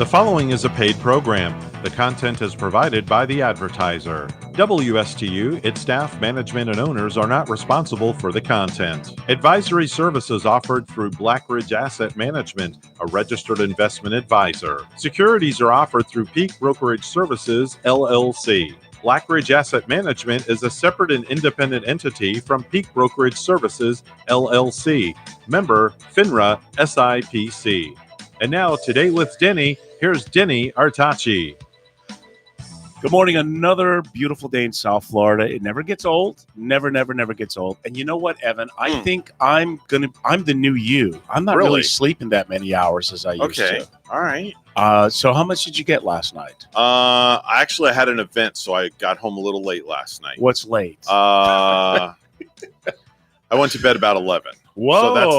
The following is a paid program. The content is provided by the advertiser. WSTU, its staff, management, and owners are not responsible for the content. Advisory services offered through Blackridge Asset Management, a registered investment advisor. Securities are offered through Peak Brokerage Services, LLC. Blackridge Asset Management is a separate and independent entity from Peak Brokerage Services, LLC. Member, FINRA, SIPC. And now, Today with Denny, here's Denny Artachi. Good morning. Another beautiful day in South Florida. It never gets old. Never gets old. And you know what, Evan? I think I'm the new you. I'm not really sleeping that many hours as I used to. All right. So how much did you get last night? I had an event, so I got home a little late last night. What's late? I went to bed about 11. Whoa. So that's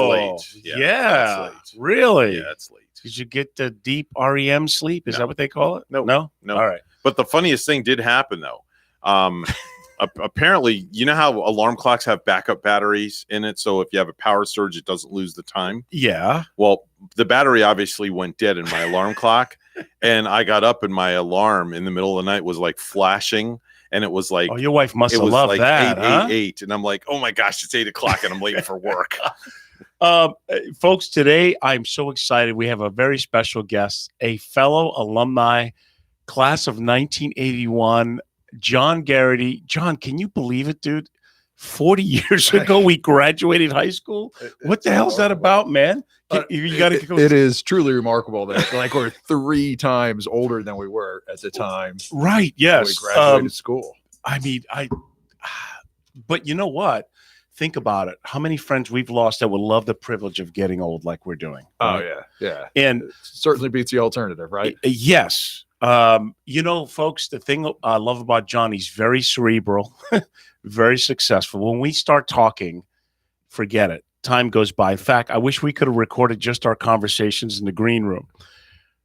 late. Yeah. That's late. Really? Yeah, that's late. Did you get the deep REM sleep? Is that what they call it? No. No? All right. But the funniest thing did happen, though. Apparently, you know how alarm clocks have backup batteries in it? So if you have a power surge, it doesn't lose the time? Yeah. Well, the battery obviously went dead in my alarm clock. And I got up and my alarm in the middle of the night was like flashing. And it was like, oh, your wife must have loved like that. 888. And I'm like, oh my gosh, it's 8 o'clock and I'm late for work. Folks, today I'm so excited. We have a very special guest, a fellow alumni, class of 1981, John Garrity. John, can you believe it, dude? 40 years ago, we graduated high school. What the hell's that about, man? You got to. It is truly remarkable that we're 3 times older than we were at the time. Right? Yes. We graduated school. I mean, but you know what? Think about it. How many friends we've lost that would love the privilege of getting old like we're doing? Right? Oh, yeah. And it certainly beats the alternative, right? Yes. Folks, the thing I love about John, he's very cerebral, very successful. When we start talking, forget it. Time goes by. In fact, I wish we could have recorded just our conversations in the green room.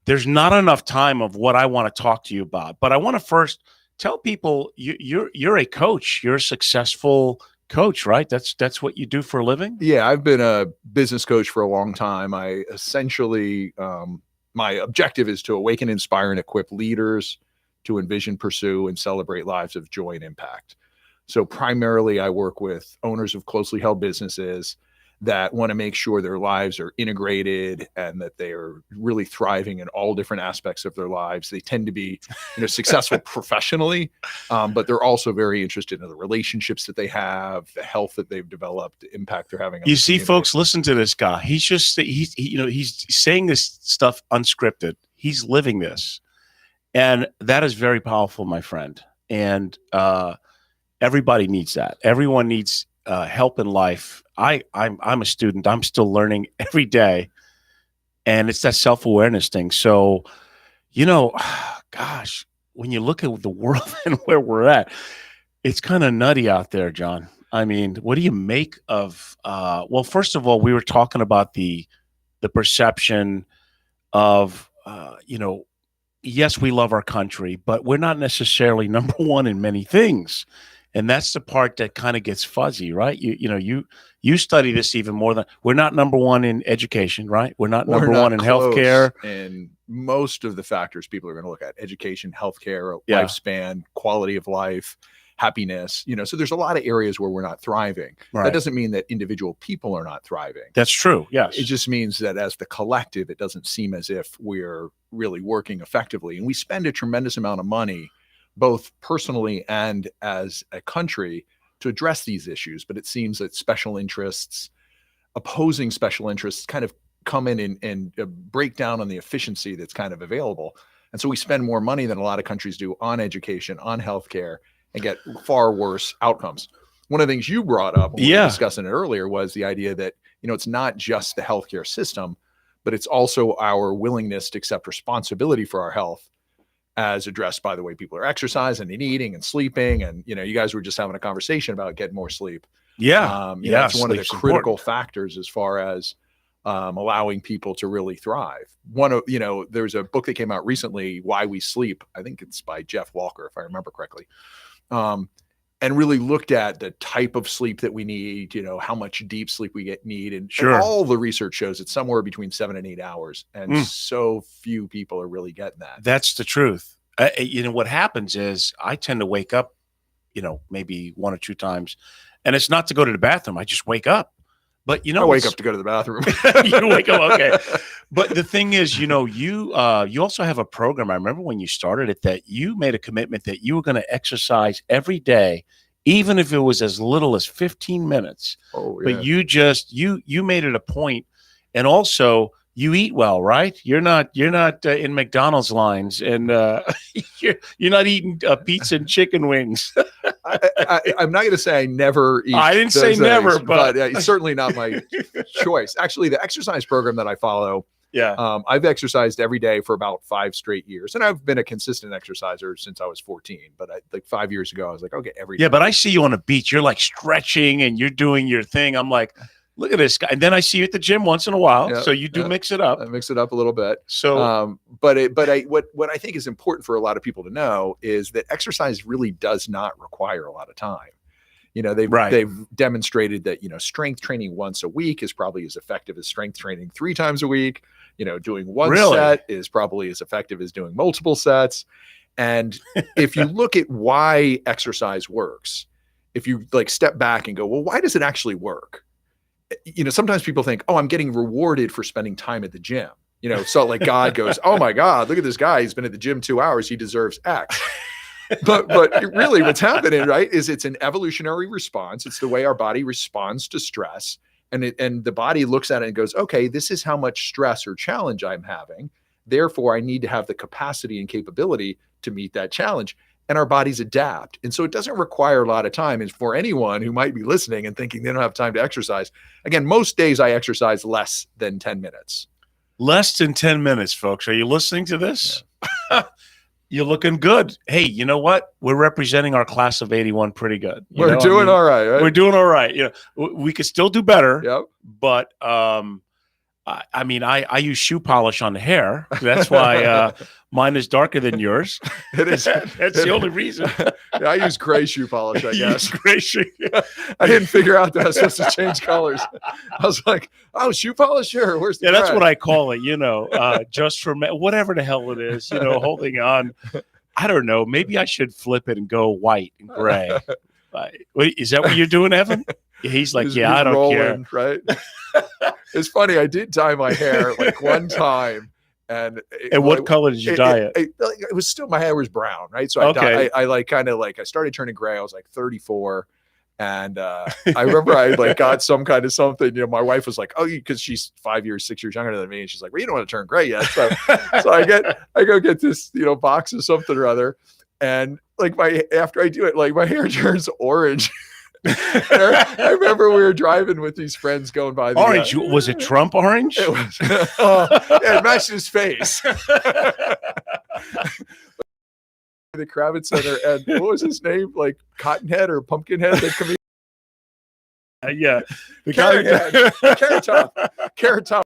There's not enough time of what I want to talk to you about. But I want to first tell people you're a coach. You're a successful coach, right? That's what you do for a living? Yeah, I've been a business coach for a long time. I essentially, my objective is to awaken, inspire, and equip leaders to envision, pursue, and celebrate lives of joy and impact. So primarily, I work with owners of closely held businesses that want to make sure their lives are integrated and that they are really thriving in all different aspects of their lives. They tend to be, successful professionally, but they're also very interested in the relationships that they have, the health that they've developed, the impact they're having. You see, folks, listen to this guy. He's saying this stuff unscripted. He's living this, and that is very powerful, my friend. And everybody needs that. Everyone needs help in life. I'm a student. I'm still learning every day, and it's that self-awareness thing. So, gosh, when you look at the world and where we're at, it's kind of nutty out there, John. I mean, what do you make of? Well, first of all, we were talking about the perception of, yes, we love our country, but we're not necessarily number one in many things. And that's the part that kind of gets fuzzy, right? You study this even more than we're not number one in education, right? We're not number one in healthcare. And most of the factors people are going to look at: education, healthcare, Yeah. lifespan, quality of life, happiness. So there's a lot of areas where we're not thriving. Right. That doesn't mean that individual people are not thriving. That's true. Yes. It just means that as the collective, it doesn't seem as if we're really working effectively. And we spend a tremendous amount of money, both personally and as a country, to address these issues. But it seems that opposing special interests kind of come in and break down on the efficiency that's kind of available. And so we spend more money than a lot of countries do on education, on healthcare, and get far worse outcomes. One of the things you brought up when we were discussing it earlier was the idea that, it's not just the healthcare system, but it's also our willingness to accept responsibility for our health, as addressed by the way people are exercising and eating and sleeping. And, you guys were just having a conversation about getting more sleep. Yeah. It's one of the critical factors as far as allowing people to really thrive. There's a book that came out recently, Why We Sleep. I think it's by Jeff Walker, if I remember correctly. and really looked at the type of sleep that we need, how much deep sleep we need. And all the research shows it's somewhere between 7 and 8 hours. And so few people are really getting that. That's the truth. What happens is I tend to wake up, maybe 1 or 2 times, and it's not to go to the bathroom. I just wake up. But I wake up to go to the bathroom. You wake up, okay. But the thing is, you also have a program. I remember when you started it that you made a commitment that you were going to exercise every day, even if it was as little as 15 minutes. Oh, yeah. But you made it a point, and also you eat well, right? You're not in McDonald's lines, and you're not eating pizza and chicken wings. I'm not going to say I never eat. I didn't say never, but it's certainly not my choice. Actually, the exercise program that I follow, I've exercised every day for about 5 straight years, and I've been a consistent exerciser since I was 14. But like 5 years ago, I was like, okay, every day. Yeah, but I see you on the beach. You're like stretching and you're doing your thing. I'm like, look at this guy. And then I see you at the gym once in a while. So you do mix it up. I mix it up a little bit. So, what I think is important for a lot of people to know is that exercise really does not require a lot of time. They've demonstrated that, strength training once a week is probably as effective as strength training 3 times a week. Doing one set is probably as effective as doing multiple sets. And if you look at why exercise works, if you step back and go, well, why does it actually work? Sometimes people think, oh, I'm getting rewarded for spending time at the gym. So like God goes, oh my God, look at this guy. He's been at the gym 2 hours. He deserves X. But really what's happening, right, is it's an evolutionary response. It's the way our body responds to stress. And the body looks at it and goes, okay, this is how much stress or challenge I'm having. Therefore, I need to have the capacity and capability to meet that challenge. And our bodies adapt. And so it doesn't require a lot of time. And for anyone who might be listening and thinking they don't have time to exercise, again, most days I exercise less than 10 minutes. Less than 10 minutes, folks. Are you listening to this? Yeah. You're looking good. Hey, you know what? We're representing our class of 81 pretty good. We're doing all right, right? We're doing all right. We could still do better. Yep. But I use shoe polish on the hair. That's why mine is darker than yours. It is. That's the only reason. Yeah, I use gray shoe polish, I guess. Gray shoe. I didn't figure out that I was supposed to change colors. I was like, oh, shoe polish? Sure. Where's the that's what I call it, just for whatever the hell it is, holding on. I don't know. Maybe I should flip it and go white and gray. Wait, is that what you're doing, Evan? He's like, he's I don't rolling, care. Right? It's funny. I did dye my hair one time. And what color did you dye it? It was still, my hair was brown, right? So I started turning gray. I was like 34. And I remember I got some kind of something, my wife was like, oh, because she's 5 years, 6 years younger than me. And she's like, well, you don't want to turn gray yet. So I go get this, box of something or other. And after I do it, my hair turns orange. I remember we were driving with these friends going by the orange. Was it Trump orange? It was. It matched his face. The Kravitz Center, and what was his name? Cottonhead or Pumpkinhead? Yeah, the Carrot Top.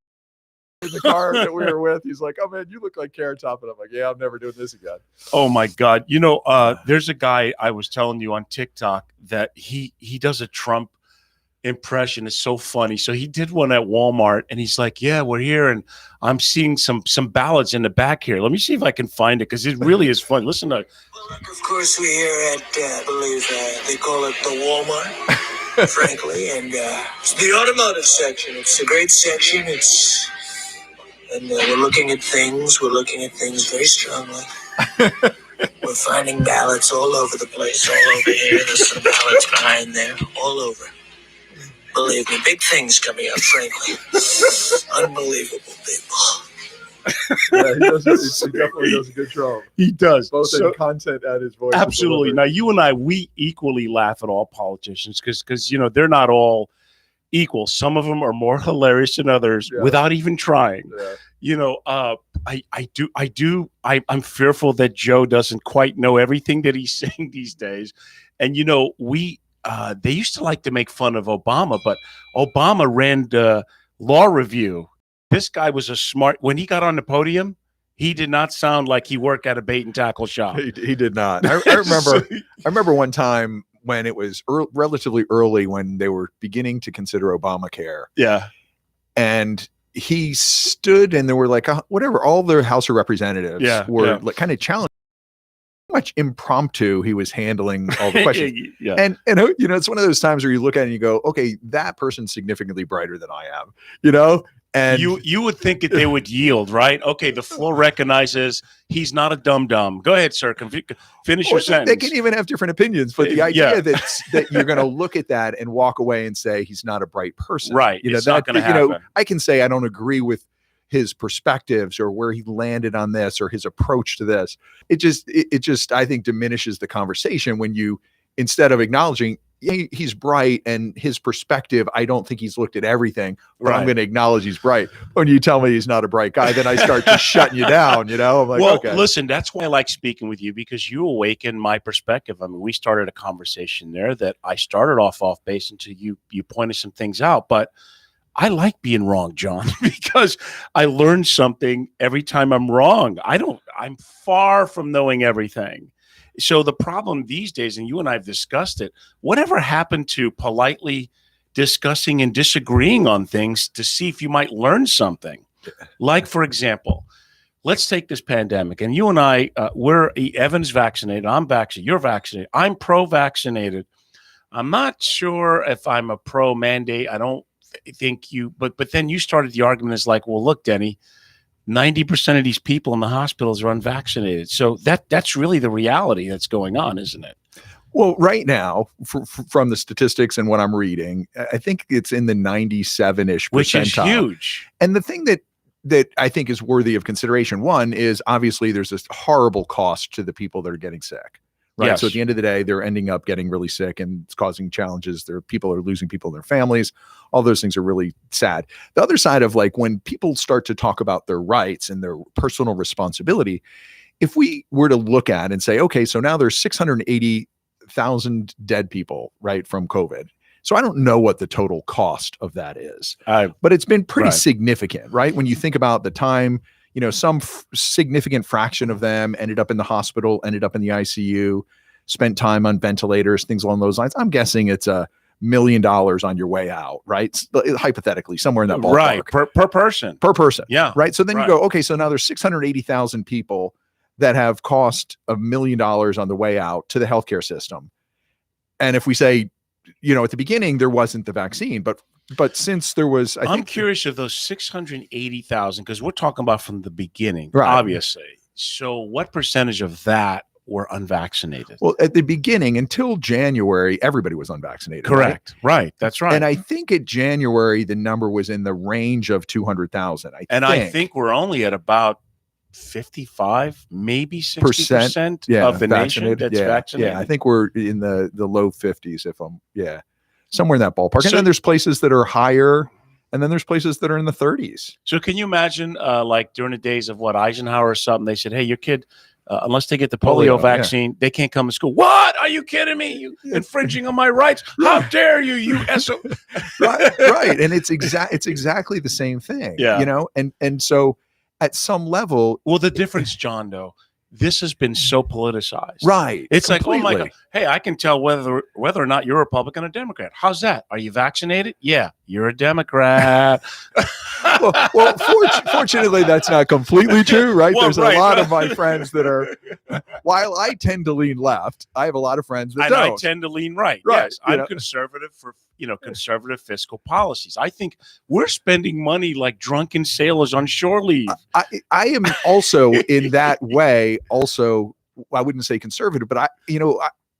In the car that we were with, he's like, oh man, you look like Carrot Top. And I'm like, yeah, I'm never doing this again. Oh my God. There's a guy I was telling you on TikTok that he does a Trump impression. It's so funny. So he did one at Walmart and he's like, yeah, we're here and I'm seeing some ballots in the back here. Let me see if I can find it because it really is fun. Listen to it. Well, of course, we're here at, I believe they call it the Walmart, frankly, and it's the automotive section. It's a great section. And we're looking at things. We're looking at things very strongly. We're finding ballots all over the place, all over here. There's some ballots behind there, all over. Believe me, big things coming up, frankly. Unbelievable people. Yeah, he definitely does a good job. He does. Both in content and his voice. Absolutely. Now, you and I, we equally laugh at all politicians because they're not all equal. Some of them are more hilarious than others without even trying. Yeah. I'm fearful that Joe doesn't quite know everything that he's saying these days. And they used to like to make fun of Obama, but Obama ran the law review. This guy was when he got on the podium, he did not sound like he worked at a bait and tackle shop. He did not. I remember one time when it was relatively early, when they were beginning to consider Obamacare. Yeah. And he stood, and there were like whatever, all the House of Representatives were like kind of challenged. Much impromptu he was handling all the questions. And it's one of those times where you look at it and you go, okay, that person's significantly brighter than I am, and you would think that they would yield, right? Okay, the floor recognizes he's not a dum-dum. Go ahead, sir. Finish your sentence. They can even have different opinions, but the idea that you're going to look at that and walk away and say he's not a bright person, right? It's not going to happen. I can say I don't agree with his perspectives or where he landed on this or his approach to this. It just I think diminishes the conversation when you, instead of acknowledging he's bright and his perspective, I don't think he's looked at everything, but I'm going to acknowledge he's bright. When you tell me he's not a bright guy, then I start just shutting you down, I'm like, well, okay. Listen, that's why I like speaking with you, because you awaken my perspective. I mean, we started a conversation there that I started off base until you pointed some things out, but I like being wrong, John, because I learn something every time I'm wrong. I'm far from knowing everything. So the problem these days, and you and I have discussed it, whatever happened to politely discussing and disagreeing on things to see if you might learn something? Like, for example, let's take this pandemic, and you and I, Evan's vaccinated, I'm vaccinated, you're vaccinated, I'm pro-vaccinated. I'm not sure if I'm a pro-mandate. I don't think but then you started the argument as like, well, look, Denny, 90% of these people in the hospitals are unvaccinated. So that's really the reality that's going on, isn't it? Well, right now, from the statistics and what I'm reading, I think it's in the 97-ish percentile. Which is huge. And the thing that I think is worthy of consideration, one, is obviously there's this horrible cost to the people that are getting sick. Right. Yes. So at the end of the day, they're ending up getting really sick and it's causing challenges. People are losing people in their families. All those things are really sad. The other side of, like, when people start to talk about their rights and their personal responsibility, if we were to look at and say, okay, so now there's 680,000 dead people, right, from COVID. So I don't know what the total cost of that is, but it's been pretty significant, right? When you think about the time, some significant fraction of them ended up in the hospital, ended up in the ICU, spent time on ventilators, things along those lines. I'm guessing it's $1 million on your way out, right? Hypothetically, somewhere in that ballpark. Right, per person. Per person. Yeah. Right. So then you go, okay, so now there's 680,000 people that have cost $1 million on the way out to the healthcare system. And if we say, at the beginning, there wasn't the vaccine, but since there was, I'm curious of those 680,000, because we're talking about from the beginning, right, obviously. So what percentage of that were unvaccinated? Well, at the beginning, until January, everybody was unvaccinated. Correct. Right. That's right. And I think at January, the number was in the range of 200,000. I think we're only at about 55, maybe 60% of the nation that's vaccinated. Yeah, I think we're in the low 50s, somewhere in that ballpark. And then there's places that are higher, and then there's places that are in the 30s. So can you imagine, like during the days of Eisenhower or something, they said, hey, your kid, unless they get the polio vaccine, they can't come to school. What? Are you kidding me? You infringing on my rights? How dare you, you SO? right. And it's exactly the same thing, and so at some level. Well, the difference, John, though, this has been so politicized. Right. It's completely. Like, oh my God. Hey, I can tell whether or not you're a Republican or Democrat. How's that? Are you vaccinated? Yeah, you're a Democrat. well, fortunately, that's not completely true, right? There's a lot of my friends that are, while I tend to lean left, I have a lot of friends that don't. I tend to lean right. Yes, I'm conservative for conservative fiscal policies. I think we're spending money like drunken sailors on shore leave. I am also in that way. Also, I wouldn't say conservative, but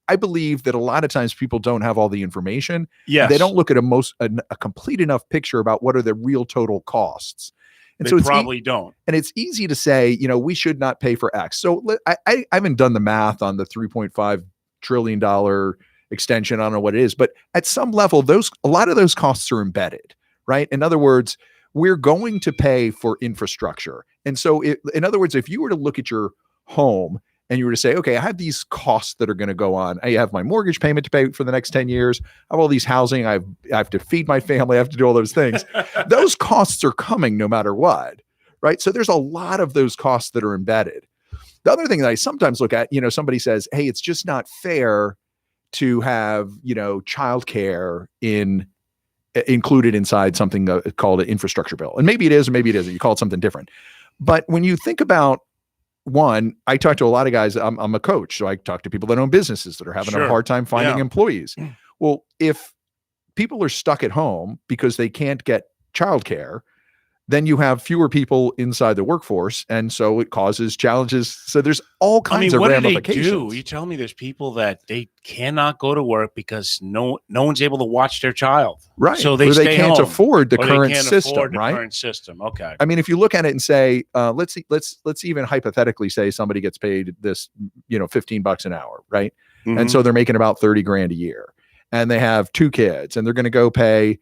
I believe that a lot of times people don't have all the information. Yes. They don't look at a complete enough picture about what are the real total costs. And they so it's probably don't. And it's easy to say, we should not pay for X. So I haven't done the math on the $3.5 trillion extension. I don't know what it is, but at some level, a lot of those costs are embedded, right? In other words, we're going to pay for infrastructure. And so in other words, if you were to look at your home and you were to say, okay, I have these costs that are going to go on. I have my mortgage payment to pay for the next 10 years. I have all these housing. I have to feed my family. I have to do all those things. Those costs are coming no matter what, right? So there's a lot of those costs that are embedded. The other thing that I sometimes look at, somebody says, hey, it's just not fair to have, childcare included inside something called an infrastructure bill. And maybe it is, or maybe it isn't. You call it something different. But when you think about I talk to a lot of guys. I'm a coach, so I talk to people that own businesses that are having a hard time finding employees. Well, if people are stuck at home because they can't get childcare, then you have fewer people inside the workforce, and so it causes challenges. So there's all kinds of ramifications. What do they do? You tell me there's people that they cannot go to work because no one's able to watch their child, right? So they can't home. afford the current system, Okay. I mean, if you look at it and say, let's even hypothetically say somebody gets paid this, $15 an hour, right? Mm-hmm. And so they're making about $30,000 a year, and they have 2 kids, and they're going to go pay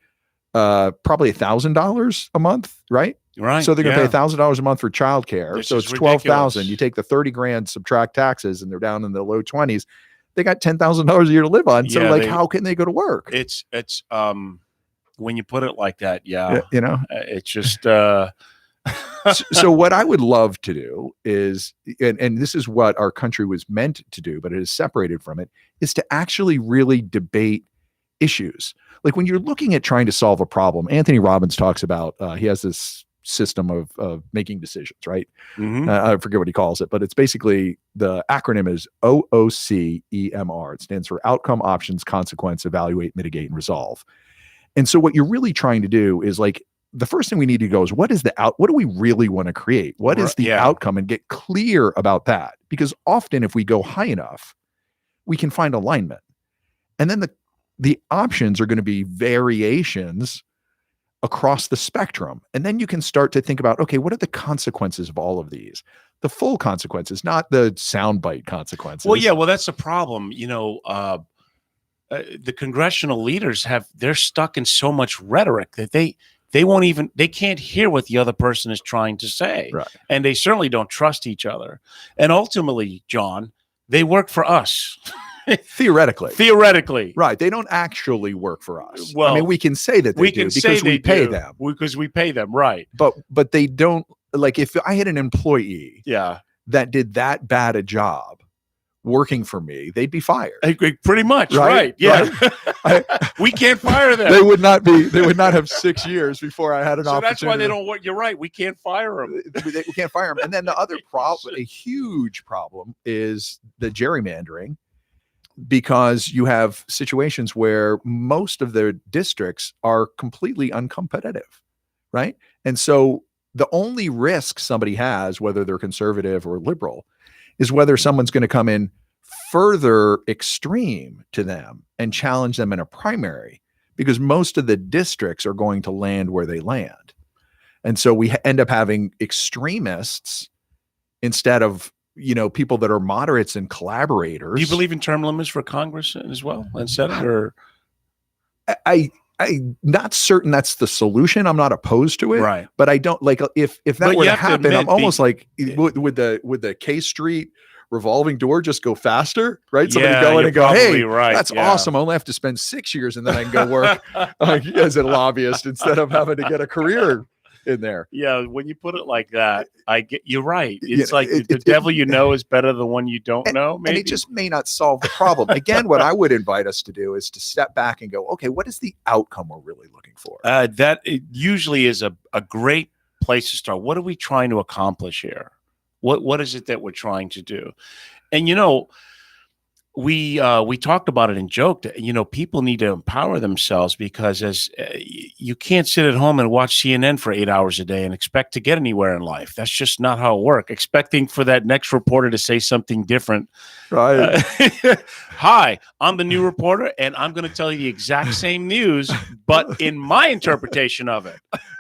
probably $1,000 a month, right? Right. So they're going to pay $1,000 a month for childcare. So it's $12,000. You take the $30,000, subtract taxes, and they're down in the low 20s. They got $10,000 a year to live on. So how can they go to work? It's when you put it like that, it's just. So what I would love to do is, and this is what our country was meant to do, but it is separated from it, is to actually really debate issues. Like when you're looking at trying to solve a problem, Anthony Robbins talks about, he has this system of making decisions, right? Mm-hmm. I forget what he calls it, but it's basically, the acronym is OOCEMR. It stands for Outcome, Options, Consequence, Evaluate, Mitigate, and Resolve. And so what you're really trying to do is, like, the first thing we need to go is, what do we really want to create? What is the outcome? And get clear about that. Because often if we go high enough, we can find alignment. And then the options are going to be variations across the spectrum. And then you can start to think about, okay, what are the consequences of all of these? The full consequences, not the soundbite consequences. Well, that's the problem. The congressional leaders they're stuck in so much rhetoric that they can't hear what the other person is trying to say. Right. And they certainly don't trust each other. And ultimately, John, they work for us. Theoretically. Right. They don't actually work for us. Well, I mean, we can say that they do because we pay them. Because we pay them, right. But they don't, like, if I had an employee that did that bad a job working for me, they'd be fired. Pretty much, right? Yeah. Right? We can't fire them. They would not have 6 years before I had an opportunity. That's why they don't work. You're right. We can't fire them. We can't fire them. And then the other problem, a huge problem, is the gerrymandering. Because you have situations where most of the districts are completely uncompetitive, right? And so the only risk somebody has, whether they're conservative or liberal, is whether someone's going to come in further extreme to them and challenge them in a primary, because most of the districts are going to land where they land. And so we end up having extremists instead of people that are moderates and collaborators. Do you believe in term limits for Congress as well and Senate? Or I'm not certain that's the solution. I'm not opposed to it, right? But I don't like if that were to happen. I'm almost like, would the K Street revolving door just go faster, right? Somebody go in and go, hey, right. That's awesome. I only have to spend 6 years and then I can go work as a lobbyist instead of having to get a career in there. Yeah, when you put it like that, you're right. It's like the devil you know is better than the one you don't know. Maybe. And it just may not solve the problem. Again, what I would invite us to do is to step back and go, okay, what is the outcome we're really looking for? That usually is a great place to start. What are we trying to accomplish here? What is it that we're trying to do? And we talked about it and joked. People need to empower themselves, because as you can't sit at home and watch CNN for 8 hours a day and expect to get anywhere in life. That's just not how it works. Expecting for that next reporter to say something different. Right. Hi, I'm the new reporter, and I'm going to tell you the exact same news, but in my interpretation of it.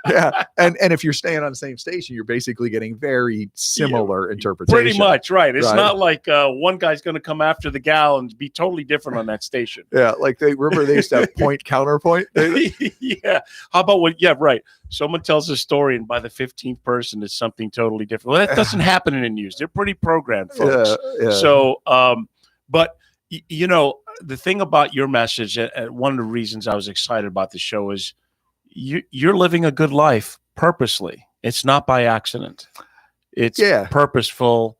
Yeah, and if you're staying on the same station, you're basically getting very similar interpretation. Pretty much, right. It's not like one guy's going to come after the gal and be totally different on that station. Yeah, like they used to have point counterpoint. Yeah. How about what? Yeah, right. Someone tells a story, and by the 15th person, it's something totally different. Well, that doesn't happen in the news. They're pretty programmed, folks. Yeah. So, but the thing about your message, one of the reasons I was excited about the show is you're living a good life purposely. It's not by accident. It's purposeful,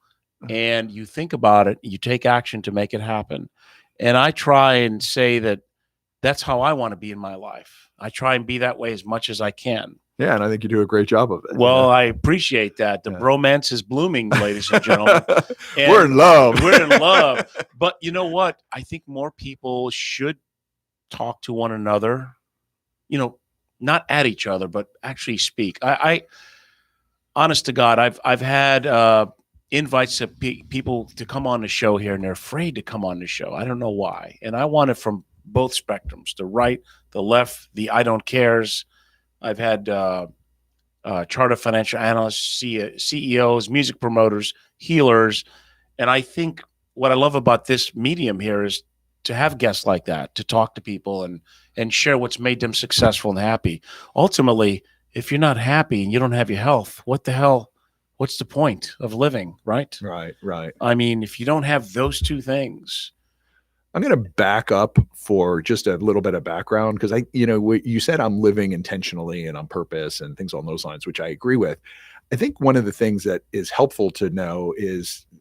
and you think about it. You take action to make it happen. And I try and say that that's how I want to be in my life. I try and be that way as much as I can. Yeah, and I think you do a great job of it. Well, I appreciate that. The bromance is blooming, ladies and gentlemen. We're in love. We're in love. But you know what? I think more people should talk to one another, not at each other, but actually speak. I honest to God, I've had invites to people to come on the show here, and they're afraid to come on the show. I don't know why. And I want it from both spectrums, the right, the left, the I don't cares. I've had charter financial analysts, CEOs, music promoters, healers. And I think what I love about this medium here is to have guests like that, to talk to people and share what's made them successful and happy. Ultimately, if you're not happy and you don't have your health, what's the point of living, right? Right. I mean, if you don't have those two things. I'm going to back up for just a little bit of background because you said I'm living intentionally and on purpose and things along those lines, which I agree with. I think one of the things that is helpful to know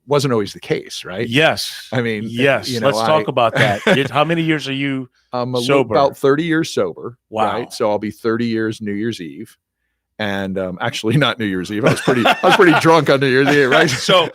wasn't always the case, right? Yes. I mean, yes. Let's talk about that. How many years are you sober? About 30 years sober. Wow. Right? So I'll be 30 years New Year's Eve. And actually not New Year's Eve. I was pretty drunk on New Year's Eve, right? So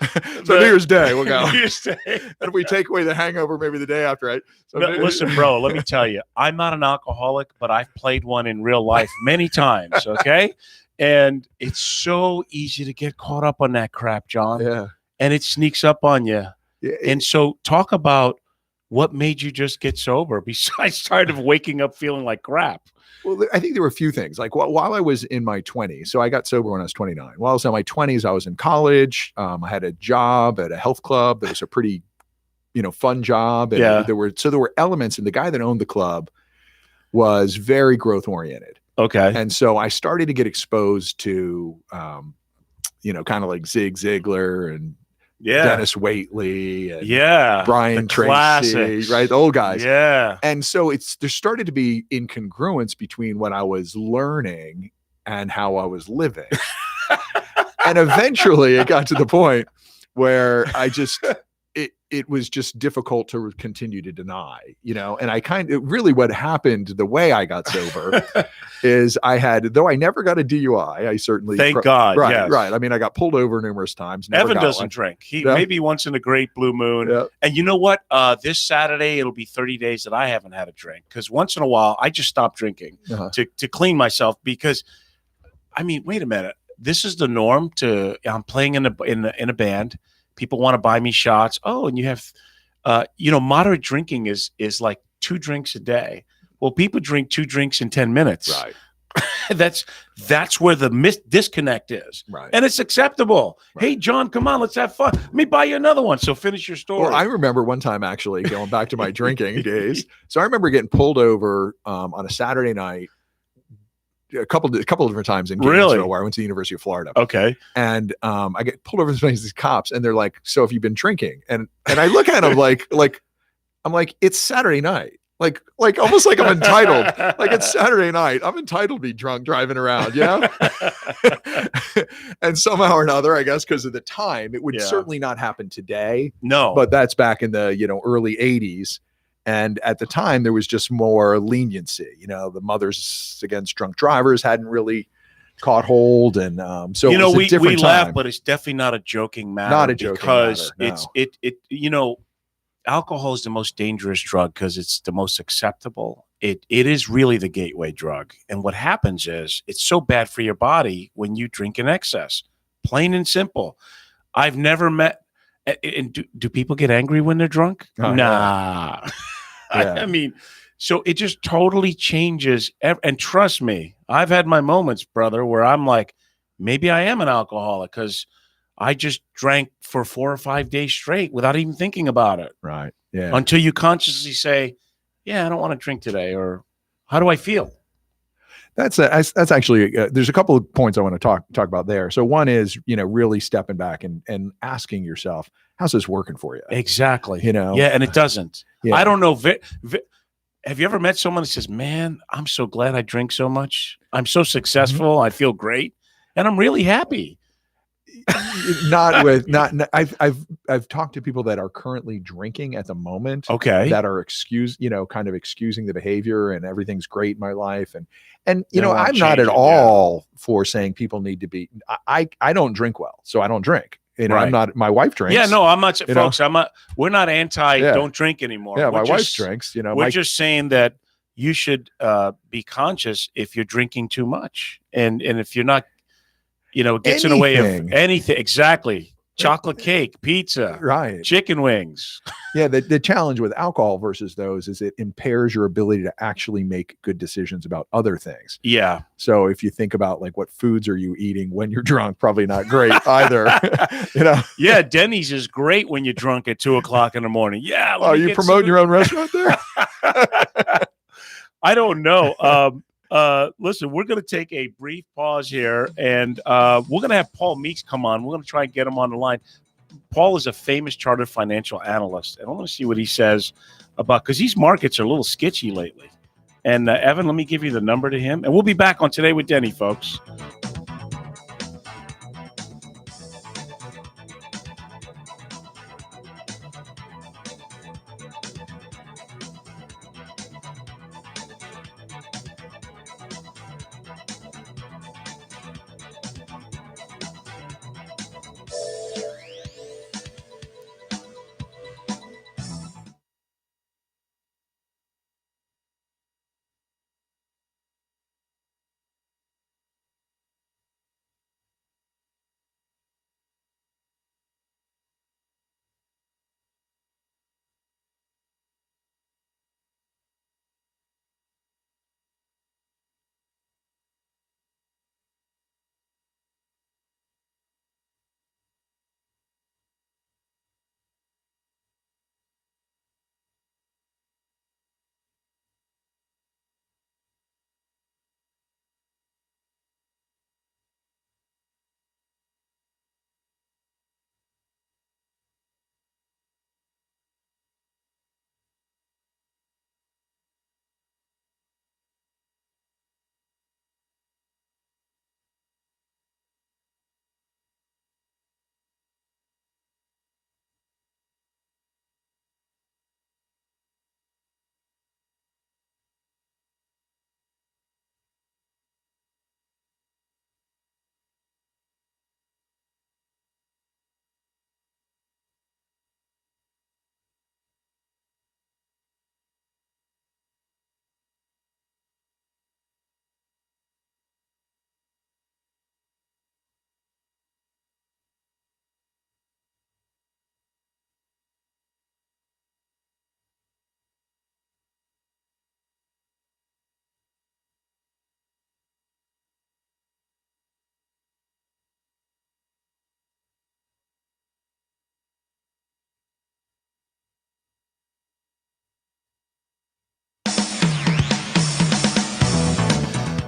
New Year's Day, we'll go. New Year's Day. And if we take away the hangover, maybe the day after, right? So listen, bro, let me tell you, I'm not an alcoholic, but I've played one in real life many times, okay? And it's so easy to get caught up on that crap, John. Yeah. And it sneaks up on you. Yeah, and so talk about what made you just get sober besides tired of waking up feeling like crap. Well, I think there were a few things. Like while I was in my 20s, so I got sober when I was 29. While I was in my 20s, I was in college. I had a job at a health club that was a pretty, fun job. And there were elements, and the guy that owned the club was very growth oriented. Okay. And so I started to get exposed to, kind of like Zig Ziglar and Dennis Waitley and Brian Tracy, classics. right? The old guys. Yeah. And so there started to be incongruence between what I was learning and how I was living. And eventually it got to the point where I just, it was just difficult to continue to deny, and really what happened, the way I got sober is though I never got a DUI, I certainly, thank God. Right. Yes. Right. I mean, I got pulled over numerous times. Evan doesn't drink. He maybe once in a great blue moon. Yeah. And you know what? This Saturday, it'll be 30 days that I haven't had a drink because once in a while I just stop drinking to clean myself because, I mean, wait a minute. This is the norm I'm playing in a band. People want to buy me shots. Oh, and you have, moderate drinking is like 2 drinks a day. Well, people drink 2 drinks in 10 minutes. Right. That's where the disconnect is. Right. And it's acceptable. Right. Hey, John, come on, let's have fun. Let me buy you another one. So finish your story. Well, I remember one time actually going back to my drinking days. So I remember getting pulled over on a Saturday night. A couple of different times in Gainesville where I went to the University of Florida. Okay. And I get pulled over by these cops and they're like, so have you been drinking? And I look at them like I'm like, it's Saturday night. Like almost like I'm entitled. Like it's Saturday night. I'm entitled to be drunk driving around. Yeah. And somehow or another, I guess, because of the time, it would certainly not happen today. No. But that's back in the, early 80s. And at the time, there was just more leniency. The Mothers Against Drunk Drivers hadn't really caught hold, and so it was a different we laugh, time. but it's definitely not a joking matter. Not a joking matter, no. it's alcohol is the most dangerous drug because it's the most acceptable. It is really the gateway drug, and what happens is it's so bad for your body when you drink in excess. Plain and simple. I've never met. And do people get angry when they're drunk? Oh, nah. Yeah. I mean, so it just totally changes. And trust me, I've had my moments, brother, where I'm like, maybe I am an alcoholic because I just drank for 4 or 5 days straight without even thinking about it. Right. Yeah. Until you consciously say, yeah, I don't want to drink today. Or how do I feel? That's actually, there's a couple of points I want to talk about there. So one is, really stepping back and asking yourself, how's this working for you? Exactly. Yeah. And it doesn't. Yeah. I don't know. Have you ever met someone that says, man, I'm so glad I drink so much. I'm so successful. I feel great. And I'm really happy. I've talked to people that are currently drinking at the moment. Okay. That are kind of excusing the behavior and everything's great in my life. And They don't wanna I'm not at change it, all for saying people need to be, I don't drink well, so I don't drink. Right. I'm not, my wife drinks. Yeah, no, I'm not, You know? folks. We're not anti Yeah. don't drink anymore. Yeah, We're my wife just- drinks, We're just saying that you should be conscious if you're drinking too much, and if you're not, it gets in the way of anything. Exactly. Chocolate cake, pizza, right, chicken wings. Yeah, the challenge with alcohol versus those is it impairs your ability to actually make good decisions about other things. Yeah. So if you think about like what foods are you eating when you're drunk, probably not great either. Yeah, Denny's is great when you're drunk at 2:00 in the morning. Yeah. Oh, you promoting your own restaurant there? I don't know. Listen, we're going to take a brief pause here, and we're going to have Paul Meeks come on. We're going to try and get him on the line. Paul is a famous chartered financial analyst, and I want to see what he says about, because these markets are a little sketchy lately. And Evan, let me give you the number to him, and we'll be back on Today with Denny, folks.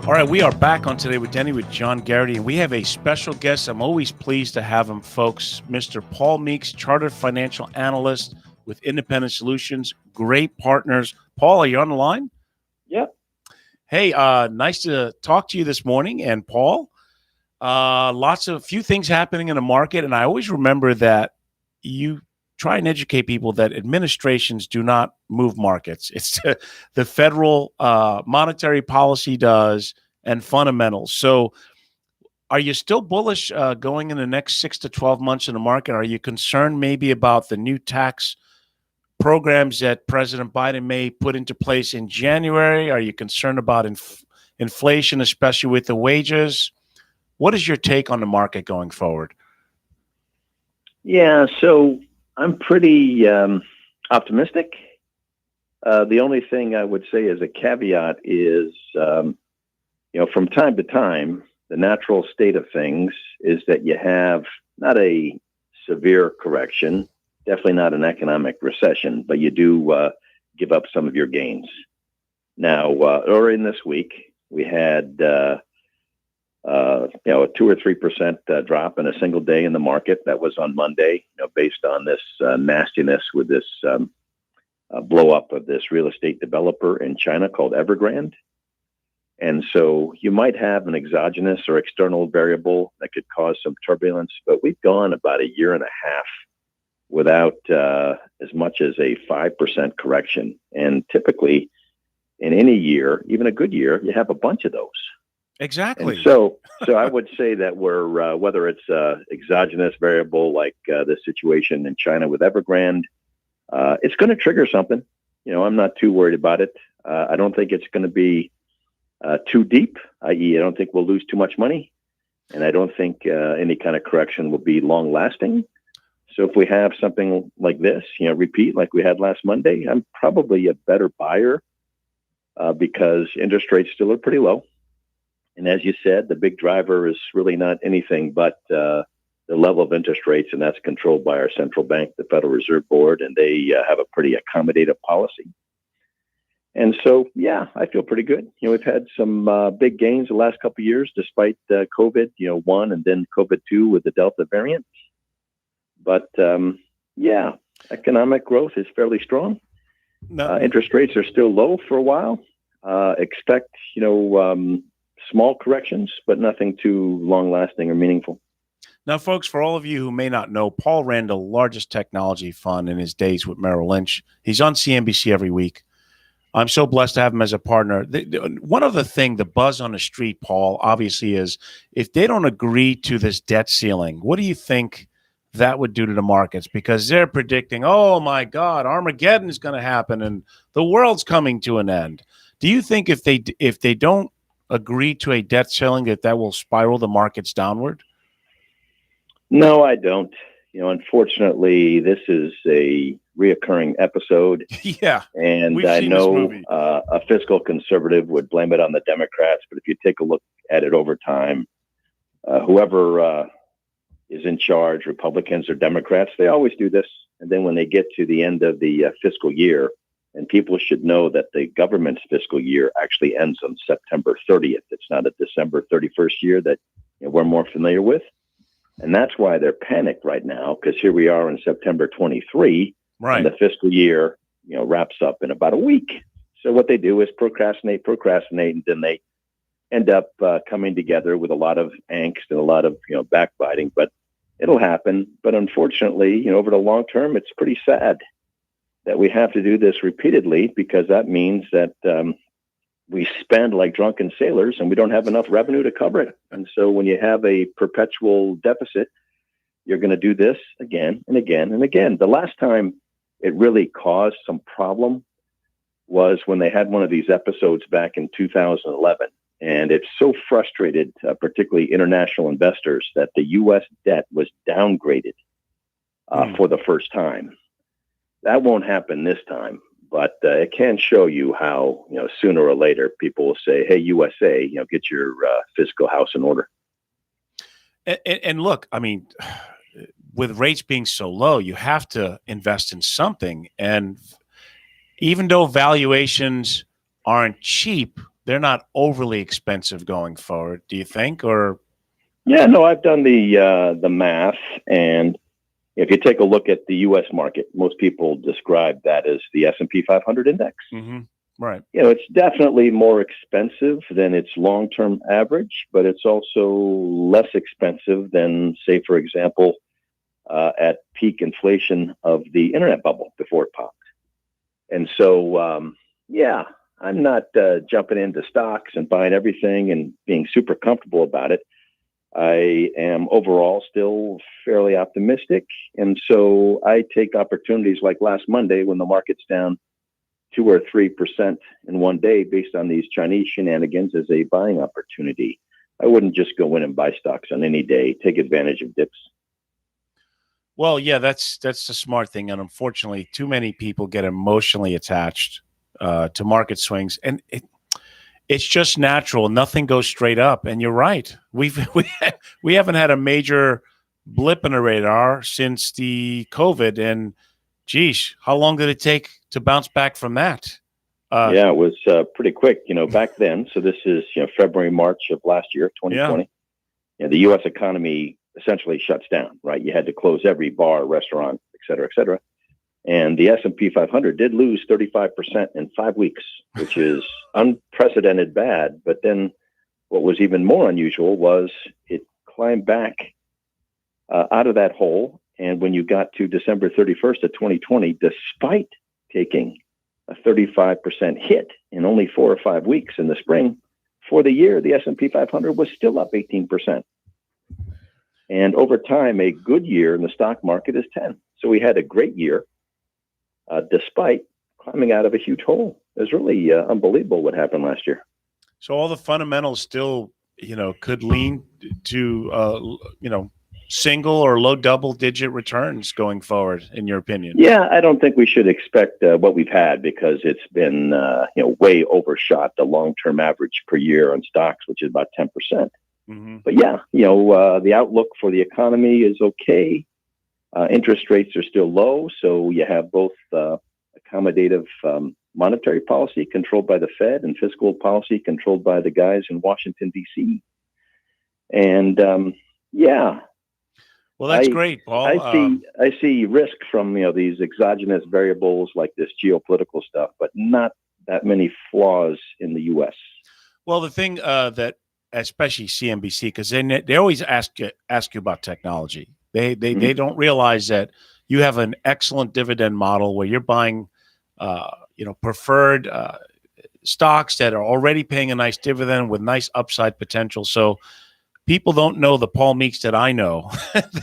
All right, we are back on Today with Denny with John Garrity, and we have a special guest. I'm always pleased to have him, folks. Mr. Paul Meeks, Chartered Financial Analyst with Independent Solutions. Great partners. Paul, are you on the line? Yep. Hey, nice to talk to you this morning. And Paul, few things happening in the market, and I always remember that you try and educate people that administrations do not move markets. It's the federal monetary policy does, and fundamentals. So are you still bullish going in the next 6 to 12 months in the market? Are you concerned maybe about the new tax programs that President Biden may put into place in January? Are you concerned about inflation, especially with the wages? What is your take on the market going forward? Yeah, so I'm pretty optimistic. The only thing I would say as a caveat is, from time to time, the natural state of things is that you have not a severe correction, definitely not an economic recession, but you do give up some of your gains. Now, earlier in this week, we had a 2 or 3% drop in a single day in the market. That was on Monday, based on this nastiness with this blow up of this real estate developer in China called Evergrande. And so you might have an exogenous or external variable that could cause some turbulence, but we've gone about a year and a half without as much as a 5% correction. And typically in any year, even a good year, you have a bunch of those. Exactly. And so I would say that we're, whether it's exogenous variable like the situation in China with Evergrande, it's going to trigger something. I'm not too worried about it. I don't think it's going to be too deep, i.e., I don't think we'll lose too much money. And I don't think any kind of correction will be long lasting. So if we have something like this, repeat like we had last Monday, I'm probably a better buyer because interest rates still are pretty low. And as you said, the big driver is really not anything but the level of interest rates, and that's controlled by our central bank, the Federal Reserve Board, and they have a pretty accommodative policy. And so, yeah, I feel pretty good. We've had some big gains the last couple of years, despite COVID, 1 and then COVID 2 with the Delta variant. But yeah, economic growth is fairly strong. Interest rates are still low for a while. Expect, small corrections, but nothing too long lasting or meaningful. Now, folks, for all of you who may not know, Paul ran the largest technology fund in his days with Merrill Lynch. He's on CNBC every week. I'm so blessed to have him as a partner. One of the buzz on the street, Paul, obviously is if they don't agree to this debt ceiling, what do you think that would do to the markets? Because they're predicting, oh my God, Armageddon is going to happen and the world's coming to an end. Do you think if they don't agree to a debt ceiling that will spiral the markets downward? No, I don't. Unfortunately, this is a reoccurring episode. Yeah. And I know a fiscal conservative would blame it on the Democrats, but if you take a look at it over time, whoever is in charge, Republicans or Democrats, they always do this. And then when they get to the end of the fiscal year, and people should know that the government's fiscal year actually ends on September 30th. It's not a December 31st year that we're more familiar with. And that's why they're panicked right now, because here we are in September 23, right, and the fiscal year, wraps up in about a week. So what they do is procrastinate, and then they end up coming together with a lot of angst and a lot of backbiting. But it'll happen. But unfortunately, over the long term, it's pretty sad that we have to do this repeatedly, because that means that we spend like drunken sailors and we don't have enough revenue to cover it. And so when you have a perpetual deficit, you're going to do this again and again and again. The last time it really caused some problem was when they had one of these episodes back in 2011. And it so frustrated, particularly international investors, that the U.S. debt was downgraded for the first time. That won't happen this time. But it can show you how, sooner or later, people will say, hey, USA, get your fiscal house in order. And look, I mean, with rates being so low, you have to invest in something. And even though valuations aren't cheap, they're not overly expensive going forward, do you think? Or yeah, no, I've done the math, and if you take a look at the U.S. market, most people describe that as the S&P 500 index. Mm-hmm. Right. It's definitely more expensive than its long-term average, but it's also less expensive than, say, for example, at peak inflation of the internet bubble before it popped. And so, yeah, I'm not jumping into stocks and buying everything and being super comfortable about it. I am overall still fairly optimistic. And so I take opportunities like last Monday when the market's down 2 or 3% in one day based on these Chinese shenanigans as a buying opportunity. I wouldn't just go in and buy stocks on any day, take advantage of dips. Well, yeah, that's the smart thing. And unfortunately, too many people get emotionally attached to market swings. And it's just natural. Nothing goes straight up. And you're right. We haven't had a major blip in the radar since the COVID. And geez, how long did it take to bounce back from that? Yeah, it was pretty quick, back then. So this is, February, March of last year, 2020. Yeah. The U.S. economy essentially shuts down, right? You had to close every bar, restaurant, et cetera, et cetera. And the S&P 500 did lose 35% in 5 weeks, which is unprecedented bad. But then what was even more unusual was it climbed back out of that hole. And when you got to December 31st of 2020, despite taking a 35% hit in only 4 or 5 weeks in the spring, for the year, the S&P 500 was still up 18%. And over time, a good year in the stock market is 10. So we had a great year, despite climbing out of a huge hole. It was really unbelievable what happened last year. So all the fundamentals still, could lean to, single or low double-digit returns going forward, in your opinion? Yeah, I don't think we should expect what we've had, because it's been, way overshot the long-term average per year on stocks, which is about 10%. Mm-hmm. But yeah, the outlook for the economy is okay. Interest rates are still low, so you have both accommodative monetary policy controlled by the Fed and fiscal policy controlled by the guys in Washington, D.C. And yeah. Well, that's great, Paul. I see risk from these exogenous variables like this geopolitical stuff, but not that many flaws in the U.S. Well, the thing that especially CNBC, because they always ask you about technology. They don't realize that you have an excellent dividend model where you're buying, preferred stocks that are already paying a nice dividend with nice upside potential. So people don't know the Paul Meeks that I know,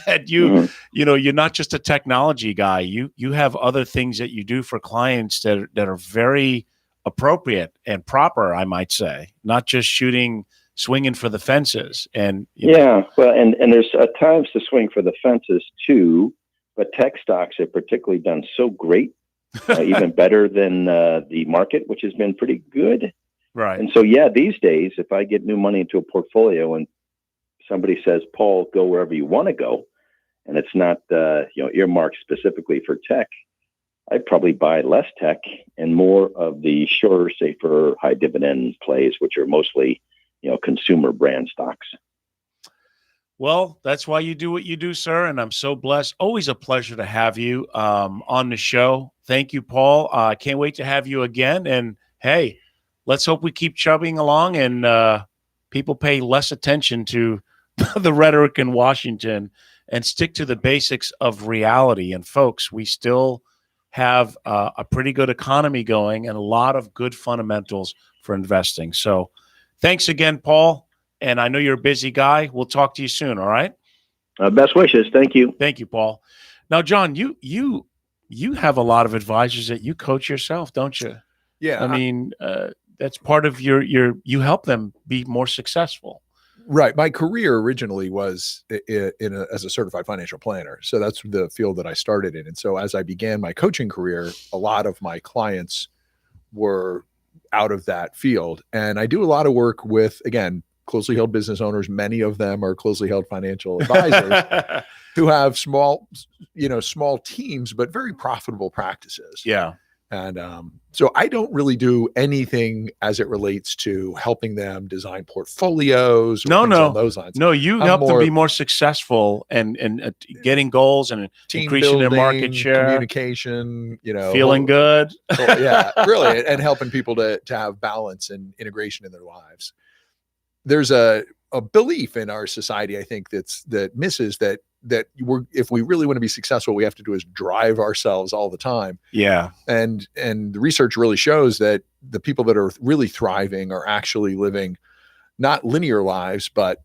that you're not just a technology guy. You have other things that you do for clients that are very appropriate and proper, I might say, not just swinging for the fences. And well, and there's times to swing for the fences too, but tech stocks have particularly done so great, even better than the market, which has been pretty good. Right. And so, these days, if I get new money into a portfolio and somebody says, Paul, go wherever you want to go, and it's not earmarked specifically for tech, I'd probably buy less tech and more of the surer, safer, high dividend plays, which are mostly consumer brand stocks. Well, that's why you do what you do, sir. And I'm so blessed. Always a pleasure to have you on the show. Thank you, Paul. I can't wait to have you again. And hey, let's hope we keep chubbing along and people pay less attention to the rhetoric in Washington and stick to the basics of reality. And folks, we still have a pretty good economy going and a lot of good fundamentals for investing. So thanks again, Paul. And I know you're a busy guy. We'll talk to you soon. All right. Best wishes. Thank you. Thank you, Paul. Now, John, you have a lot of advisors that you coach yourself, don't you? Yeah. I mean, that's part of you help them be more successful. Right. My career originally was as a certified financial planner. So that's the field that I started in. And so as I began my coaching career, a lot of my clients were out of that field. And I do a lot of work with, again, closely held business owners. Many of them are closely held financial advisors who have small teams, but very profitable practices. Yeah. And so I don't really do anything as it relates to helping them design portfiolos. No. On those lines. No, you help them be more successful and getting goals and increasing their market share, communication, feeling good. Yeah, really. And helping people to have balance and integration in their lives. There's a belief in our society, I think, that misses that if we really want to be successful, we have to do is drive ourselves all the time. Yeah. And the research really shows that the people that are really thriving are actually living not linear lives, but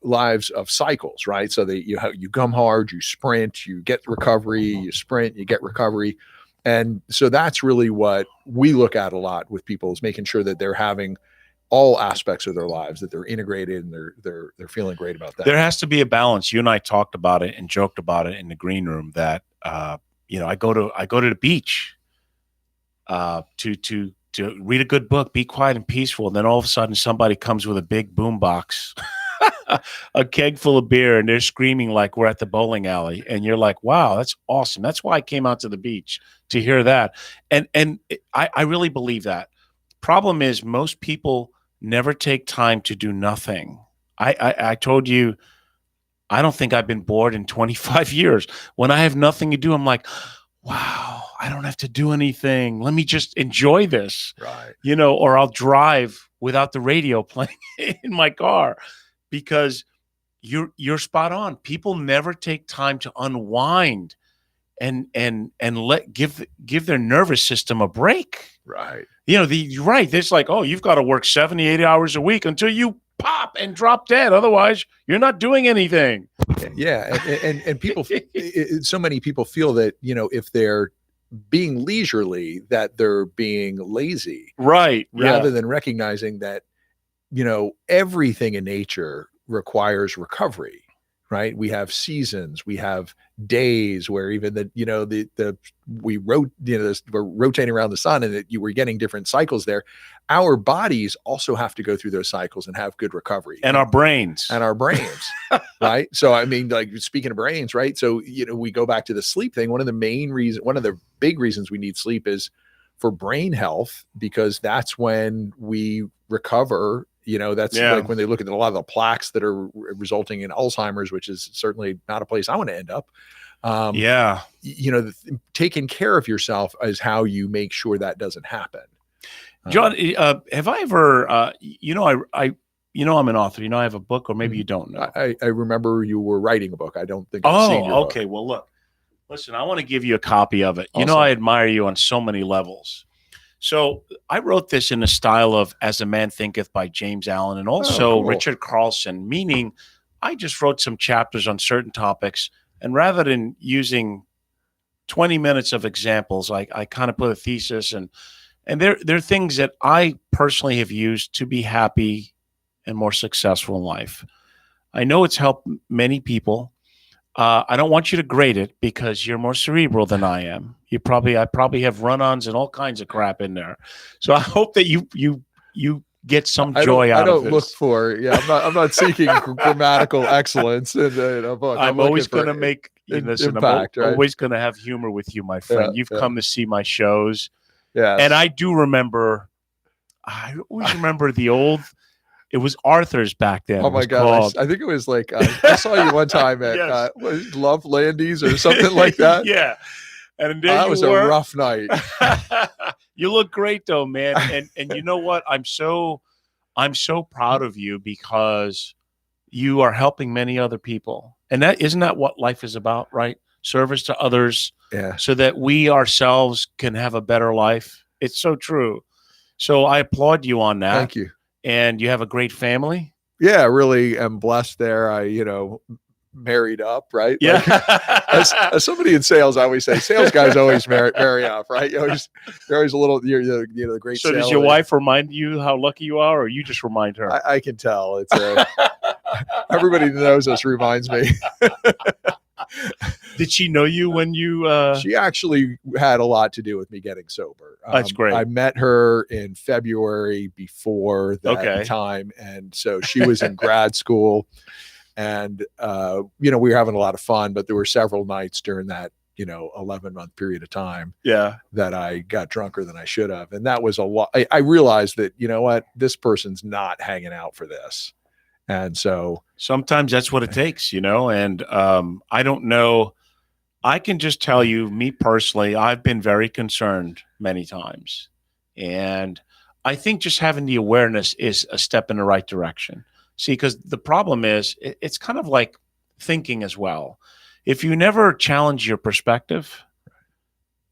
lives of cycles, right? So that you come hard, you sprint, you get recovery, you sprint, you get recovery. And so that's really what we look at a lot with people, is making sure that they're having all aspects of their lives, that they're integrated and they're feeling great about that. There has to be a balance. You and I talked about it and joked about it in the green room that I go to the beach to read a good book, be quiet and peaceful, and then all of a sudden somebody comes with a big boom box, a keg full of beer, and they're screaming like we're at the bowling alley, and you're like, wow, that's awesome. That's why I came out to the beach, to hear that. And I really believe that. Problem is, most people never take time to do nothing. I told you, I don't think I've been bored in 25 years. When I have nothing to do, I'm like, wow, I don't have to do anything. Let me just enjoy this, Right. or I'll drive without the radio playing in my car, because you're spot on. People never take time to unwind and give their nervous system a break. Right. You're right. There's like, oh, you've got to work 70, 80 hours a week until you pop and drop dead. Otherwise, you're not doing anything. Yeah. And people, so many people feel that, if they're being leisurely, that they're being lazy. Right. Rather than recognizing that, everything in nature requires recovery. Right. We have seasons, we have days where even we're rotating around the sun, and that you were getting different cycles there. Our bodies also have to go through those cycles and have good recovery. And our brains. Right. So, I mean, like, speaking of brains, right. So, we go back to the sleep thing. One of the big reasons we need sleep is for brain health, because that's when we recover. That's like when they look at a lot of the plaques that are resulting in Alzheimer's, which is certainly not a place I want to end up. Taking care of yourself is how you make sure that doesn't happen. John, have I ever, I'm an author, I have a book, or maybe you don't know. I remember you were writing a book. I don't think I've seen your book. Okay. Well, look, listen, I want to give you a copy of it. Awesome. I admire you on so many levels. So I wrote this in the style of As a Man Thinketh by James Allen, and also cool. Richard Carlson, meaning I just wrote some chapters on certain topics, and rather than using 20 minutes of examples, I kind of put a thesis, and they're things that I personally have used to be happy and more successful in life. I know it's helped many people. I don't want you to grade it because you're more cerebral than I am. I probably have run-ons and all kinds of crap in there. So I hope that you get some joy out of this. I'm not seeking grammatical excellence in a book. I'm always going to make impact, I'm always going to have humor with you, my friend. You've come to see my shows. Yeah. And I always remember the old. It was Arthur's back then. Oh my God. I think it was like, I saw you one time at Love Landy's or something like that. Yeah. And that was a rough night. You look great though, man. And you know what? I'm so proud of you, because you are helping many other people. And isn't that what life is about, right? Service to others. Yeah. So that we ourselves can have a better life. It's so true. So I applaud you on that. Thank you. And you have a great family? Yeah, I really am blessed there. I, married up, right? Yeah. Like, as somebody in sales, I always say, sales guys always marry up, right? You're always a little, you're the great. So does your wife remind you how lucky you are, or you just remind her? I can tell. It's everybody that knows us reminds me. Did she know you when you? She actually had a lot to do with me getting sober. That's great. I met her in February before that time, and so she was in grad school, and we were having a lot of fun. But there were several nights during that 11-month period of time, that I got drunker than I should have, and that was a lot. I realized that this person's not hanging out for this. And so sometimes that's what it takes, and I don't know. I can just tell you, me personally, I've been very concerned many times. And I think just having the awareness is a step in the right direction. See, because the problem is it's kind of like thinking as well. If you never challenge your perspective,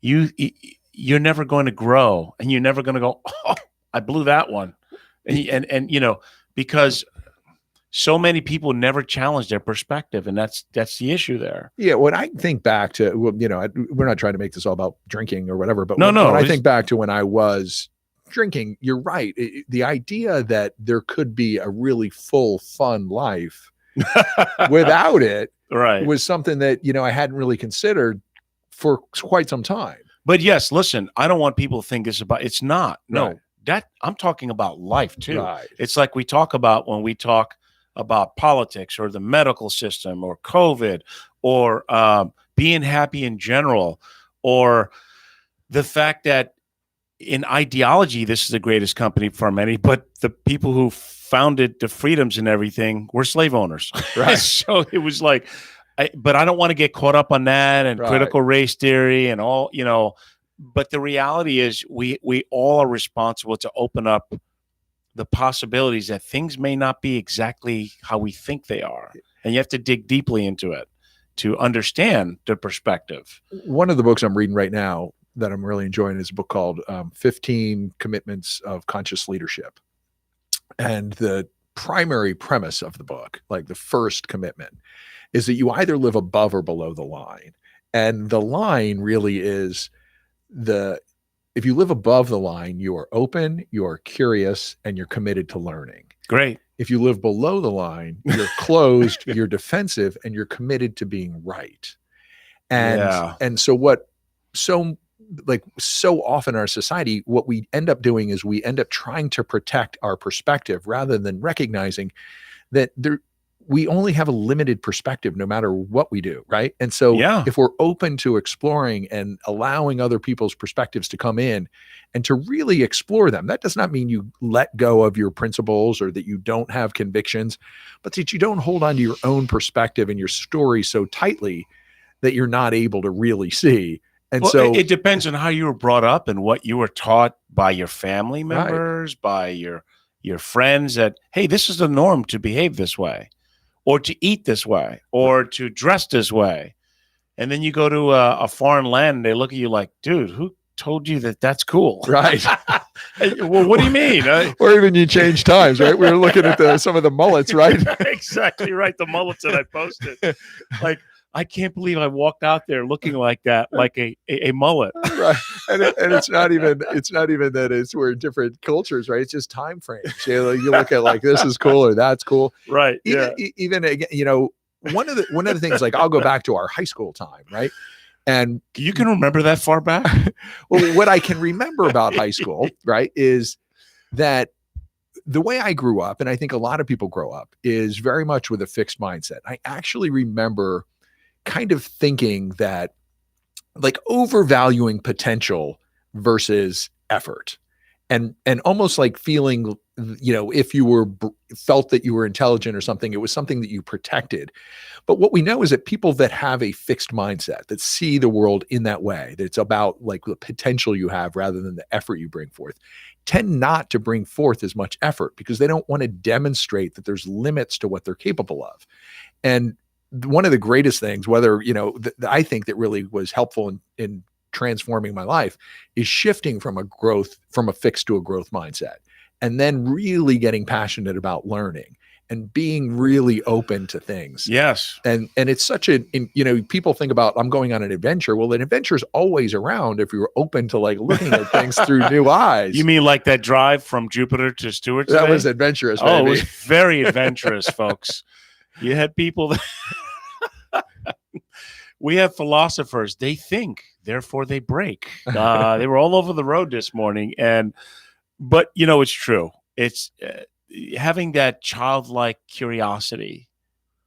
you're never going to grow, and you're never going to go, oh, I blew that one. And because so many people never challenge their perspective, and that's the issue there. Yeah, when I think back to, we're not trying to make this all about drinking or whatever, but when I think back to when I was drinking, you're right. The idea that there could be a really full, fun life without it was something that, I hadn't really considered for quite some time. But yes, listen, I don't want people to think it's not. No, that I'm talking about life too. Right. It's like we talk about when we talk about politics or the medical system or COVID or being happy in general, or the fact that in ideology, this is the greatest company for many, but the people who founded the freedoms and everything were slave owners. Right. So it was like, but I don't want to get caught up on that and Right. critical race theory and all, but the reality is we all are responsible to open up the possibilities that things may not be exactly how we think they are. And you have to dig deeply into it to understand the perspective. One of the books I'm reading right now that I'm really enjoying is a book called 15 Commitments of Conscious Leadership. And the primary premise of the book, like the first commitment, is that you either live above or below the line. And the line really is if you live above the line, you are open, you are curious, and you're committed to learning. Great. If you live below the line, you're closed, you're defensive, and you're committed to being right. And so so often in our society, what we end up doing is we end up trying to protect our perspective rather than recognizing that we only have a limited perspective no matter what we do, right? And so if we're open to exploring and allowing other people's perspectives to come in and to really explore them, that does not mean you let go of your principles or that you don't have convictions, but that you don't hold on to your own perspective and your story so tightly that you're not able to really see. And so it depends on how you were brought up and what you were taught by your family members, by your friends, that, hey, this is the norm to behave this way, or to eat this way, or to dress this way. And then you go to a foreign land and they look at you like, dude, who told you that that's cool? Right. Well, what do you mean? Or even you change times, right? We were looking at some of the mullets, right? Exactly right. The mullets that I posted. Like, I can't believe I walked out there looking like that, like a mullet. Right. And it's not even that we're in different cultures, right? It's just time frames. You look at like, this is cool or that's cool. Right. Even again, one of the things, like, I'll go back to our high school time, right? And you can remember that far back? Well, what I can remember about high school, right, is that the way I grew up, and I think a lot of people grow up, is very much with a fixed mindset. I actually remember kind of thinking that, like, overvaluing potential versus effort, and almost like feeling, if you felt that you were intelligent or something, it was something that you protected. But what we know is that people that have a fixed mindset, that see the world in that way, that it's about like the potential you have rather than the effort you bring forth, tend not to bring forth as much effort because they don't want to demonstrate that there's limits to what they're capable of. And one of the greatest things, whether, I think that really was helpful in transforming my life, is shifting from a fixed to a growth mindset, and then really getting passionate about learning and being really open to things. Yes. And it's such people think about, I'm going on an adventure. Well, an adventure is always around if you're open to like looking at things through new eyes. You mean like that drive from Jupiter to Stewart today? That was adventurous. Oh, it was very adventurous, folks. You had people that we have philosophers. They think, therefore they break. They were all over the road this morning. But it's true. It's having that childlike curiosity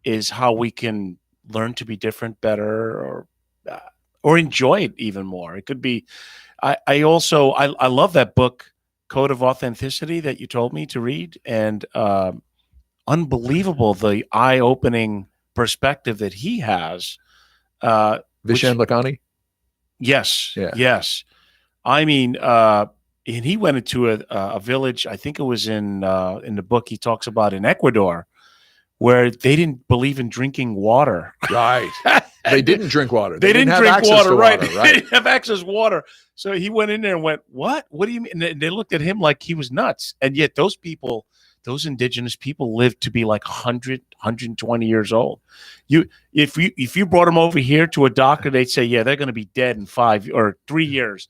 is how we can learn to be different, better, or enjoy it even more. It could be, I love that book, Code of Authenticity, that you told me to read. And unbelievable, the eye-opening perspective that he has. Vishen Lakhani? Yes. Yeah. Yes. I mean, and he went into a village, I think it was in the book he talks about, in Ecuador, where they didn't believe in drinking water. Right. They didn't drink water. They didn't have drink access water, to right? water, They didn't have access to water. So he went in there and went, what? What do you mean? And they looked at him like he was nuts. And yet those people, those indigenous people, lived to be like 100, 120 years old. If you brought them over here to a doctor, they'd say, yeah, they're going to be dead in 5 or 3 years.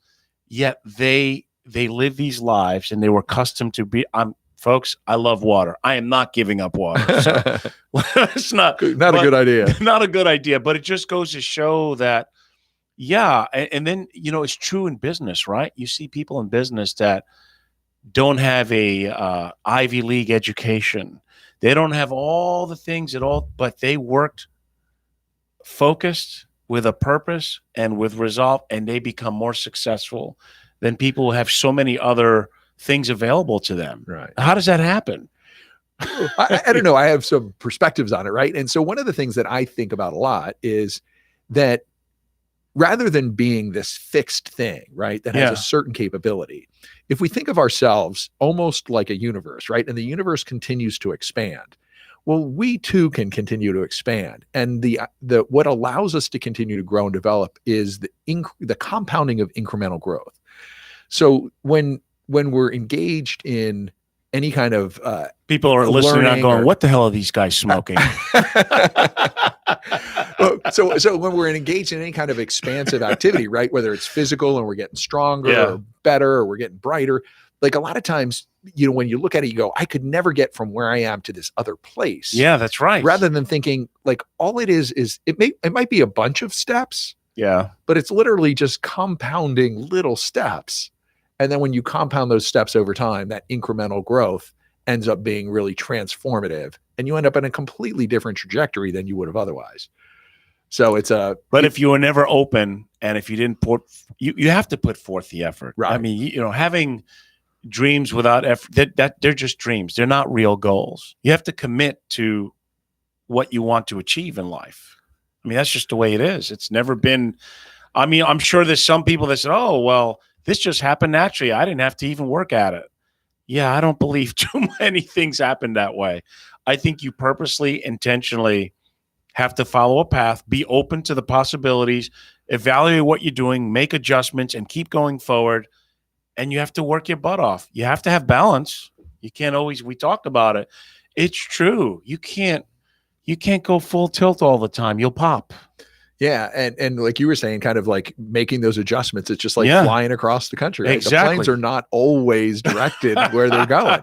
Yet they live these lives, and they were accustomed to be. Folks, I love water. I am not giving up water. So it's not a good idea. Not a good idea. But it just goes to show that, yeah. And then, it's true in business, right? You see people in business that don't have a Ivy League education. They don't have all the things at all, but they worked focused with a purpose and with resolve, and they become more successful than people who have so many other things available to them. Right. How does that happen? I don't know. I have some perspectives on it, right? And so one of the things that I think about a lot is that rather than being this fixed thing, right, that has Yeah. a certain capability, if we think of ourselves almost like a universe, right, and the universe continues to expand, well, we too can continue to expand. And the what allows us to continue to grow and develop is the compounding of incremental growth. So when we're engaged in any kind of People are listening and learning going, or- what the hell are these guys smoking? so when we're engaged in any kind of expansive activity, right, whether it's physical and we're getting stronger Yeah. or better or we're getting brighter, like a lot of times, when you look at it, you go, I could never get from where I am to this other place. Yeah, that's right. Rather than thinking like all it is it might be a bunch of steps, Yeah. but it's literally just compounding little steps. And then when you compound those steps over time, that incremental growth ends up being really transformative, and you end up in a completely different trajectory than you would have otherwise. So But if you were never open, and if you didn't put, you have to put forth the effort. Right. I mean, having dreams without effort, that they're just dreams. They're not real goals. You have to commit to what you want to achieve in life. I mean, that's just the way it is. It's never been. I mean, I'm sure there's some people that said, "Oh, well, this just happened naturally. I didn't have to even work at it." Yeah, I don't believe too many things happen that way. I think you purposely, intentionally have to follow a path, be open to the possibilities, evaluate what you're doing, make adjustments, and keep going forward. And you have to work your butt off. You have to have balance. You can't always, we talked about it. It's true. You can't go full tilt all the time. You'll pop. Yeah, and like you were saying, kind of like making those adjustments. It's just like Yeah. flying across the country. Right? Exactly. The planes are not always directed where they're going,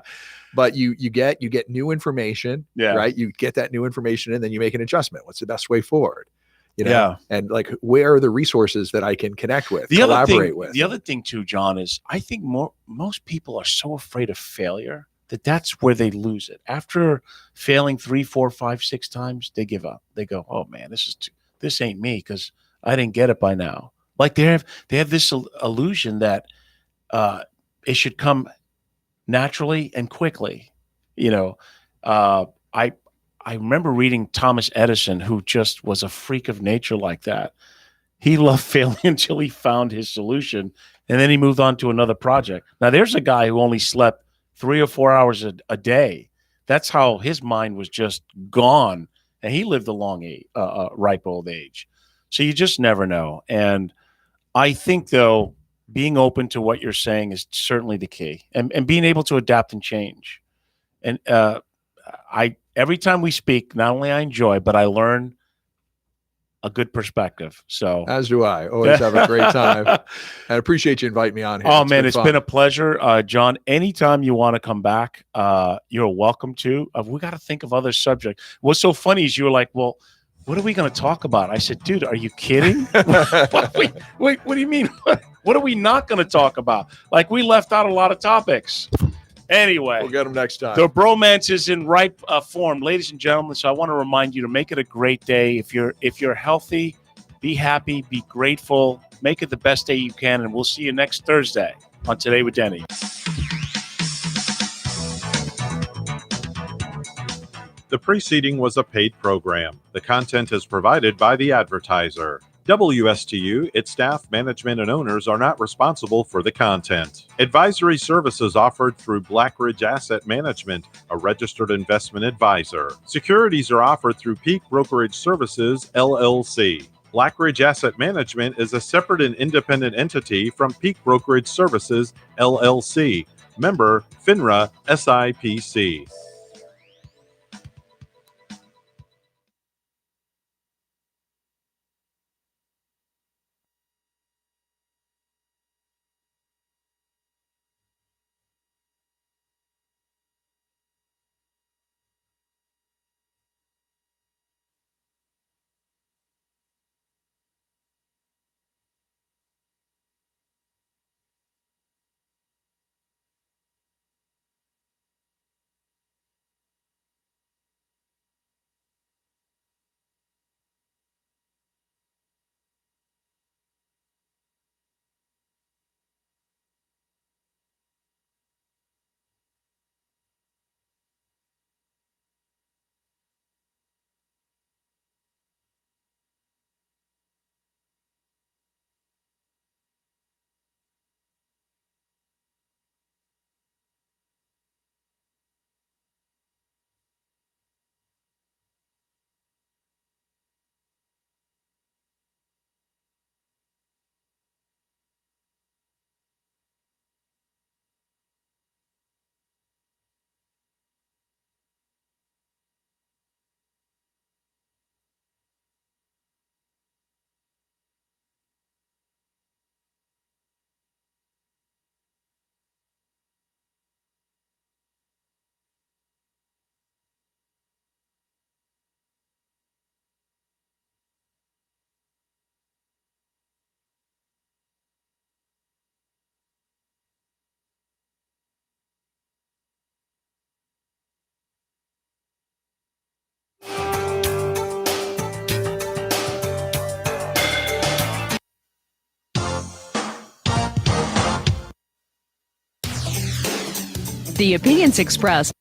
but you get new information. Yeah. Right. You get that new information, and then you make an adjustment. What's the best way forward? Yeah. And like, where are the resources that I can connect with, The collaborate with? The other thing too, John, is I think most people are so afraid of failure that's where they lose it. After failing 3, 4, 5, 6 times, they give up. They go, "Oh man, this ain't me because I didn't get it by now." Like they have this illusion that it should come naturally and quickly. I remember reading Thomas Edison, who just was a freak of nature like that. He loved failing until he found his solution, and then he moved on to another project. Now, there's a guy who only slept 3 or 4 hours a day. That's how his mind was just gone, and he lived a long, ripe old age. So you just never know. And I think, though, being open to what you're saying is certainly the key, and being able to adapt and change. And every time we speak, not only I enjoy, but I learn a good perspective. So As do I. Always have a great time. I appreciate you inviting me on here. Oh man, it's fun. been a pleasure, John. Anytime you want to come back, you're welcome to. We got to think of other subjects. What's so funny is you were like, "Well, what are we going to talk about?" I said, "Dude, are you kidding? Wait, what do you mean? What are we not going to talk about? Like we left out a lot of topics." Anyway, We'll get them next time. the bromance is in ripe form, ladies and gentlemen. So I want to remind you to make it a great day. If you're healthy, be happy, be grateful, make it the best day you can, and we'll see you next Thursday on Today with Denny. The preceding was a paid program. The content is provided by the advertiser. WSTU, its staff, management, and owners are not responsible for the content. Advisory services offered through Blackridge Asset Management, a registered investment advisor. Securities are offered through Peak Brokerage Services, LLC. Blackridge Asset Management is a separate and independent entity from Peak Brokerage Services, LLC. Member, FINRA, SIPC. The opinions expressed